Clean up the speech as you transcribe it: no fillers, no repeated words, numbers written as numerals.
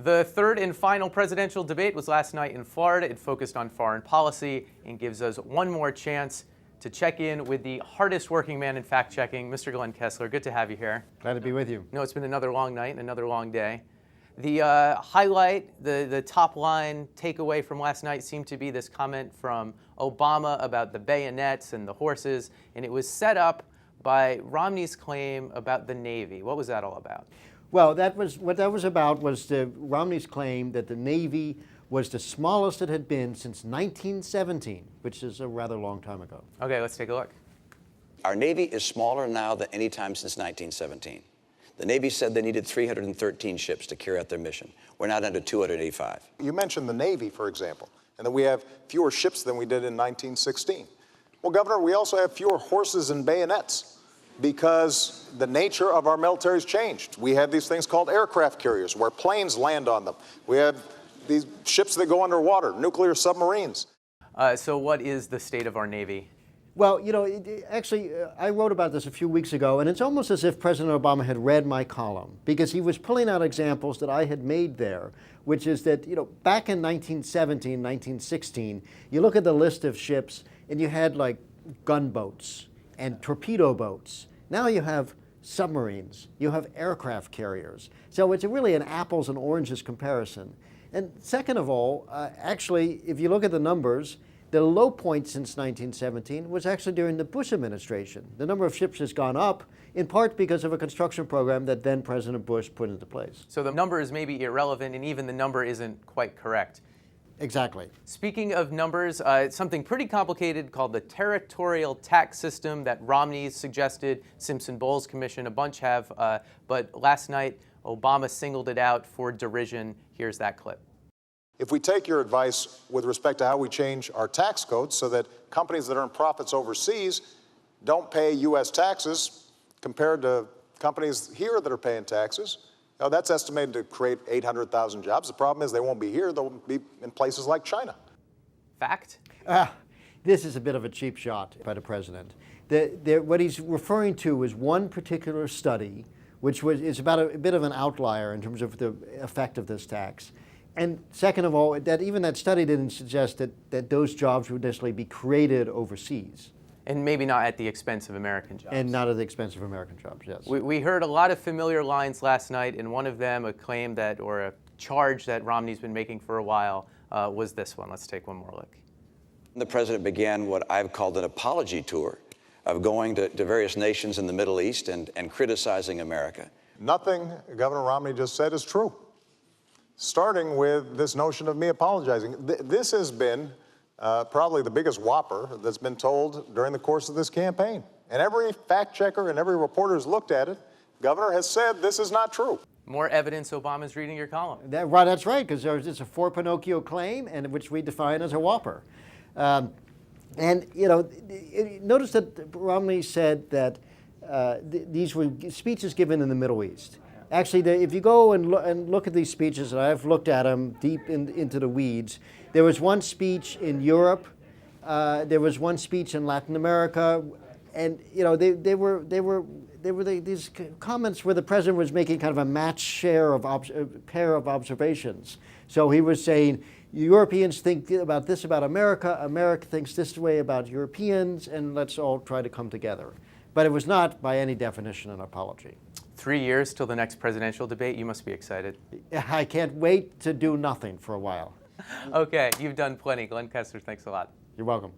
The third and final presidential debate was last night in Florida. It focused on foreign policy and gives us one more chance to check in with the hardest working man in fact-checking, Mr. Glenn Kessler. Good to have you here. Glad to be with you. No, it's been another long night, another long day. The highlight, the top line takeaway from last night seemed to be this comment from Obama about the bayonets and the horses, and it was set up by Romney's claim about the Navy. What was that all about? Well, what that was about was Romney's claim that the Navy was the smallest it had been since 1917, which is a rather long time ago. Okay, let's take a look. Our Navy is smaller now than any time since 1917. The Navy said they needed 313 ships to carry out their mission. We're now down to 285. You mentioned the Navy, for example, and that we have fewer ships than we did in 1916. Well, Governor, we also have fewer horses and bayonets because the nature of our military's changed. We have these things called aircraft carriers where planes land on them. We have these ships that go underwater, nuclear submarines. So what is the state of our Navy? Well, you know, actually, I wrote about this a few weeks ago, and it's almost as if President Obama had read my column, because he was pulling out examples that I had made there, which is that, you know, back in 1917, 1916, you look at the list of ships, and you had, like, gunboats and torpedo boats. Now you have submarines, you have aircraft carriers. So it's really an apples and oranges comparison. And second of all, actually, if you look at the numbers, the low point since 1917 was actually during the Bush administration. The number of ships has gone up, in part because of a construction program that then President Bush put into place. So the number is maybe irrelevant, and even the number isn't quite correct. Exactly. Speaking of numbers, something pretty complicated called the territorial tax system that Romney suggested, Simpson-Bowles Commission, a bunch have, but last night Obama singled it out for derision. Here's that clip. If we take your advice with respect to how we change our tax codes so that companies that earn profits overseas don't pay U.S. taxes compared to companies here that are paying taxes, now that's estimated to create 800,000 jobs. The problem is they won't be here, they'll be in places like China. Fact? This is a bit of a cheap shot by the president. What he's referring to is one particular study, which is about a bit of an outlier in terms of the effect of this tax. And second of all, even that study didn't suggest that those jobs would necessarily be created overseas. And maybe not at the expense of American jobs. And not at the expense of American jobs, yes. We heard a lot of familiar lines last night, and one of them, a claim that, or a charge that Romney's been making for a while, was this one. Let's take one more look. The president began what I've called an apology tour of going to various nations in the Middle East and criticizing America. Nothing Governor Romney just said is true. Starting with this notion of me apologizing. This has been probably the biggest whopper that's been told during the course of this campaign. And every fact checker and every reporter who's looked at it, Governor has said this is not true. More evidence Obama's reading your column. That's right, because it's a for Pinocchio claim, and which we define as a whopper. And, you know, notice that Romney said that these were speeches given in the Middle East. Actually, if you go and look at these speeches, and I've looked at them deep into the weeds, there was one speech in Europe, there was one speech in Latin America, and you know these comments where the president was making kind of a match pair of observations. So he was saying, Europeans think about this about America, America thinks this way about Europeans, and let's all try to come together. But it was not, by any definition, an apology. 3 years till the next presidential debate. You must be excited. I can't wait to do nothing for a while. Okay, you've done plenty. Glenn Kessler, thanks a lot. You're welcome.